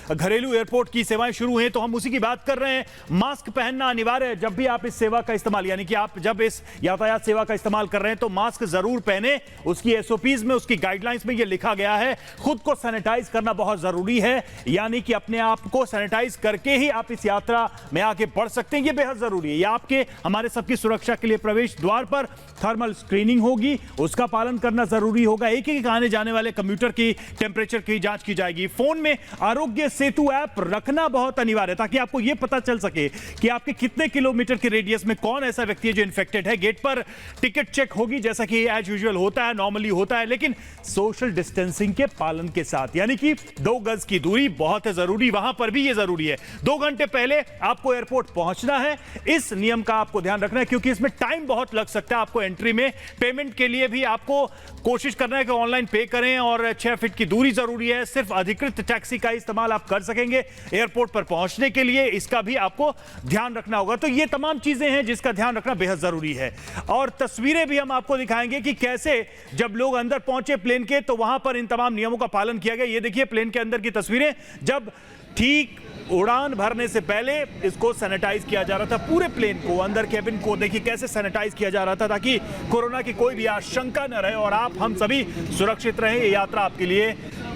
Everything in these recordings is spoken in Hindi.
घरेलू एयरपोर्ट की सेवाएं शुरू हुई, तो हम उसी की बात कर रहे हैं। मास्क पहनना अनिवार्य है जब भी आप इस सेवा का इस्तेमाल, यानी कि आप जब इस यातायात सेवा का इस्तेमाल कर रहे हैं तो मास्क जरूर पहने। उसकी एसओपीज में, उसकी गाइडलाइंस में यह लिखा गया है खुद को सैनिटाइज करना बहुत जरूरी है, यानी कि अपने आप को सैनिटाइज करके ही आप इस यात्रा में आगे बढ़ सकते हैं। यह बेहद जरूरी है। यह आपके हमारे सबकी सुरक्षा के लिए प्रवेश द्वार पर थर्मल स्क्रीनिंग होगी, उसका पालन करना जरूरी होगा। एक एक आने जाने वाले कंप्यूटर की टेंपरेचर की जांच की जाएगी। फोन में आरोग्य सेतु ऐप रखना बहुत अनिवार्य है ताकि आपको यह पता चल सके कि आपके कितने किलोमीटर के रेडियस में कौन ऐसा व्यक्ति है जो इन्फेक्टेड है। गेट पर टिकट चेक होगी जैसा कि एज यूजुअल होता है, नॉर्मली होता है, लेकिन सोशल डिस्टेंसिंग के पालन के साथ, यानी कि 2 गज की दूरी बहुत है जरूरी। वहां पर भी यह जरूरी है 2 घंटे पहले आपको एयरपोर्ट पहुंचना है। इस नियम का आपको ध्यान रखना है क्योंकि इसमें टाइम बहुत लग सकता है आपको एंट्री में। पेमेंट के लिए भी आपको कोशिश करना है कि ऑनलाइन पे करें और 6 फीट की दूरी जरूरी है। सिर्फ अधिकृत टैक्सी का इस्तेमाल आप कर सकेंगे एयरपोर्ट पर पहुंचने के लिए, इसका भी आपको ध्यान रखना होगा। तो ये तमाम चीजें हैं जिसका ध्यान रखना बेहद जरूरी है। और तस्वीरें भी हम आपको दिखाएंगे कि कैसे जब लोग अंदर पहुंचे प्लेन के तो वहां पर इन तमाम नियमों का पालन किया गया। ये देखिए प्लेन के अंदर की तस्वीरें, जब ठीक उड़ान भरने से पहले इसको सैनिटाइज किया जा रहा था। पूरे प्लेन को, अंदर केबिन को देखिए कैसे सैनिटाइज किया जा रहा था ताकि कोरोना की कोई भी आशंका न रहे और आप हम सभी सुरक्षित रहे, ये यात्रा आपके लिए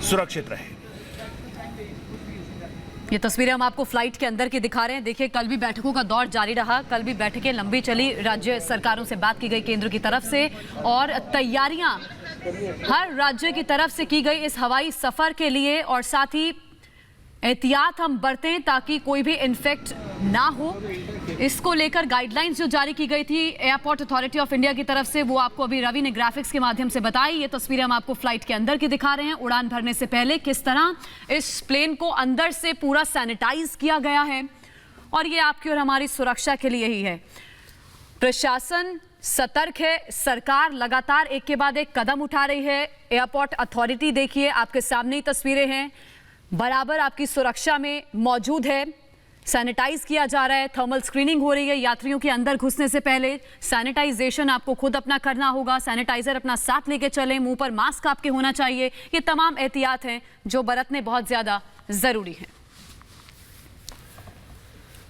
सुरक्षित रहे। ये तस्वीरें हम आपको फ्लाइट के अंदर की दिखा रहे हैं। देखिए कल भी बैठकों का दौर जारी रहा, कल भी बैठकें लंबी चली, राज्य सरकारों से बात की गई केंद्र की तरफ से और तैयारियां हर राज्य की तरफ से की गई इस हवाई सफर के लिए। और साथ ही एहतियात हम बरतें ताकि कोई भी इन्फेक्ट ना हो, इसको लेकर गाइडलाइंस जो जारी की गई थी एयरपोर्ट अथॉरिटी ऑफ इंडिया की तरफ से, वो आपको अभी रवि ने ग्राफिक्स के माध्यम से बताई। ये तस्वीरें हम आपको फ्लाइट के अंदर की दिखा रहे हैं। उड़ान भरने से पहले किस तरह इस प्लेन को अंदर से पूरा सैनिटाइज किया गया है और ये आपकी और हमारी सुरक्षा के लिए ही है। प्रशासन सतर्क है, सरकार लगातार एक के बाद एक कदम उठा रही है। एयरपोर्ट अथॉरिटी देखिए आपके सामने ही तस्वीरें हैं, बराबर आपकी सुरक्षा में मौजूद है। सैनिटाइज किया जा रहा है, थर्मल स्क्रीनिंग हो रही है। यात्रियों के अंदर घुसने से पहले सैनिटाइजेशन आपको खुद अपना करना होगा। सैनिटाइजर अपना साथ लेके चलें, मुंह पर मास्क आपके होना चाहिए। ये तमाम एहतियात हैं जो बरतने बहुत ज्यादा जरूरी हैं।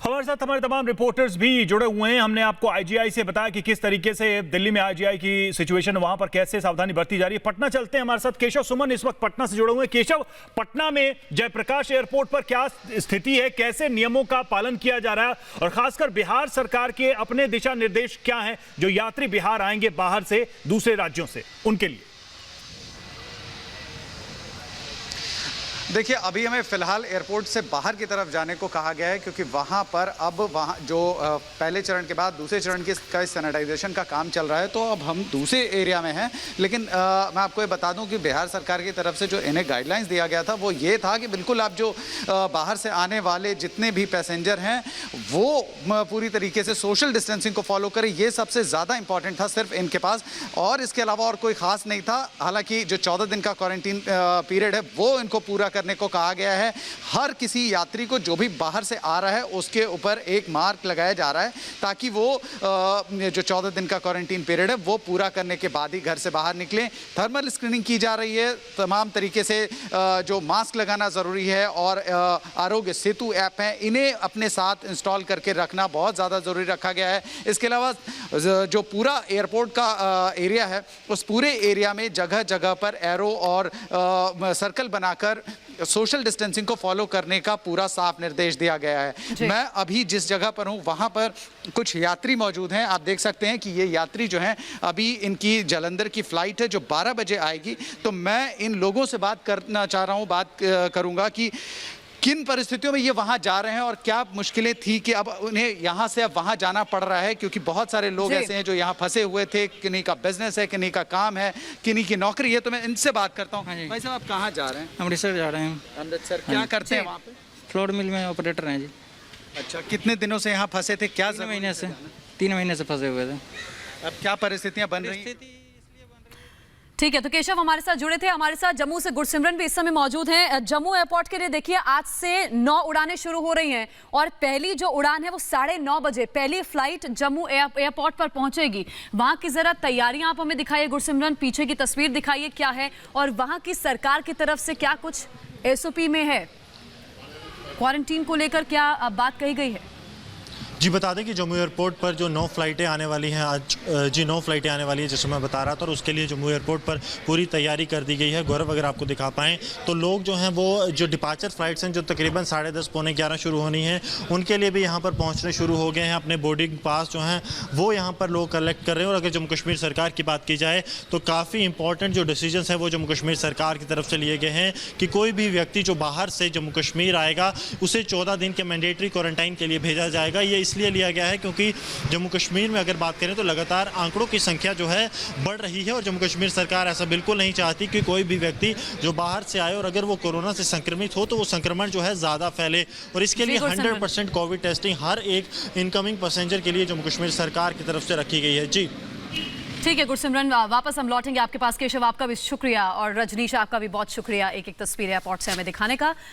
हमारे साथ हमारे तमाम रिपोर्टर्स भी जुड़े हुए हैं। हमने आपको आईजीआई से बताया कि किस तरीके से दिल्ली में आईजीआई की सिचुएशन, वहां पर कैसे सावधानी बरती जा रही है। पटना चलते हैं, हमारे साथ केशव सुमन इस वक्त पटना से जुड़े हुए हैं। केशव, पटना में जयप्रकाश एयरपोर्ट पर क्या स्थिति है, कैसे नियमों का पालन किया जा रहा है और खासकर बिहार सरकार के अपने दिशा निर्देश क्या हैं जो यात्री बिहार आएंगे बाहर से, दूसरे राज्यों से, उनके लिए? देखिए अभी हमें फ़िलहाल एयरपोर्ट से बाहर की तरफ जाने को कहा गया है क्योंकि वहाँ पर अब वहाँ जो पहले चरण के बाद दूसरे चरण का सैनिटाइजेशन का काम चल रहा है, तो अब हम दूसरे एरिया में हैं। लेकिन मैं आपको ये बता दूं कि बिहार सरकार की तरफ से जो इन्हें गाइडलाइंस दिया गया था वो ये था कि बिल्कुल आप जो बाहर से आने वाले जितने भी पैसेंजर हैं वो पूरी तरीके से सोशल डिस्टेंसिंग को फॉलो करें। ये सबसे ज़्यादा इंपॉर्टेंट था सिर्फ इनके पास, और इसके अलावा और कोई ख़ास नहीं था। हालाँकि जो 14 दिन का क्वारंटीन पीरियड है वो इनको पूरा करने को कहा गया है। हर किसी यात्री को जो भी बाहर से आ रहा है उसके ऊपर एक मार्क लगाया जा रहा है ताकि वो जो 14 दिन का क्वारंटीन पीरियड है वो पूरा करने के बाद ही घर से बाहर निकलें। थर्मल स्क्रीनिंग की जा रही है तमाम तरीके से, जो मास्क लगाना ज़रूरी है और आरोग्य सेतु ऐप है इन्हें अपने साथ इंस्टॉल करके रखना बहुत ज़्यादा ज़रूरी रखा गया है। इसके अलावा जो पूरा एयरपोर्ट का एरिया है उस पूरे एरिया में जगह जगह पर एरो और सर्कल बनाकर सोशल डिस्टेंसिंग को फॉलो करने का पूरा साफ निर्देश दिया गया है। मैं अभी जिस जगह पर हूं वहां पर कुछ यात्री मौजूद हैं। आप देख सकते हैं कि ये यात्री जो हैं अभी इनकी जालंधर की फ्लाइट है जो 12 बजे आएगी। तो मैं इन लोगों से बात करना चाह रहा हूं, बात करूंगा कि किन परिस्थितियों में ये वहाँ जा रहे हैं और क्या मुश्किलें थी कि अब उन्हें यहाँ से अब वहाँ जाना पड़ रहा है, क्योंकि बहुत सारे लोग ऐसे हैं जो यहाँ फंसे हुए थे। किन्हीं का बिजनेस है, किन्हीं का काम है, किन्हीं की नौकरी है। तो मैं इनसे बात करता हूँ। भाई साहब आप कहाँ जा रहे हैं? अमृतसर जा रहे हैं। अमृतसर क्या करते हैं वहाँ पे? फ्लोर मिल में ऑपरेटर हैं जी। अच्छा, कितने दिनों से यहाँ फंसे थे? क्या 3 महीने से 3 महीने से फंसे हुए थे। अब क्या परिस्थितियाँ बन रही हैं? ठीक है, तो केशव हमारे साथ जुड़े थे। हमारे साथ जम्मू से गुरसिमरन भी इस समय मौजूद हैं। जम्मू एयरपोर्ट के लिए देखिए आज से 9 उड़ानें शुरू हो रही हैं और पहली जो उड़ान है वो 9:30 बजे पहली फ्लाइट जम्मू एयरपोर्ट पर पहुंचेगी। वहां की जरा तैयारियां आप हमें दिखाइए गुरसिमरन, पीछे की तस्वीर दिखाइए क्या है और वहां की सरकार की तरफ से क्या कुछ एसओपी में है। क्वारंटीन को लेकर क्या बात कही गई है? जी बता दें कि जम्मू एयरपोर्ट पर जो 9 फ़्लाइटें आने वाली हैं आज, जी 9 फ़्लाइटें आने वाली हैं जैसे मैं बता रहा था, और उसके लिए जम्मू एयरपोर्ट पर पूरी तैयारी कर दी गई है। गौरव अगर आपको दिखा पाएँ तो लोग जो हैं वो जो डिपार्चर फ़्लाइट्स हैं जो तकरीबन 10:30 पौने 11 शुरू होनी है, उनके लिए भी यहाँ पर पहुँचने शुरू हो गए हैं। अपने बोर्डिंग पास जो हैं वो यहाँ पर लोग कलेक्ट कर रहे हैं। और अगर जम्मू कश्मीर सरकार की बात की जाए तो काफ़ी इंपॉर्टेंट जो डिसीजंस हैं वो जम्मू कश्मीर सरकार की तरफ से लिए गए हैं कि कोई भी व्यक्ति जो बाहर से जम्मू कश्मीर आएगा उसे 14 दिन के मैंडेटरी क्वारंटाइन के लिए भेजा जाएगा। ये इसलिए लिया गया है क्योंकि जम्मू कश्मीर में अगर बात करें तो लगातार आंकड़ों की संख्या जो है बढ़ रही है, और जम्मू कश्मीर सरकार ऐसा बिल्कुल नहीं चाहती कि कोई भी व्यक्ति जो बाहर से आए और अगर वो कोरोना से संक्रमित हो तो वो संक्रमण जो है ज़्यादा फैले। और इसके लिए 100% कोविड टेस्टिंग हर एक इनकमिंग पैसेंजर के लिए जम्मू कश्मीर सरकार की तरफ से रखी गई है। जी ठीक है गुरसिमरन, वापस हम लौटेंगे आपके पास। केशव आपका भी शुक्रिया और रजनीश आपका भी बहुत शुक्रिया एक एक तस्वीर एयरपोर्ट से हमें दिखाने का।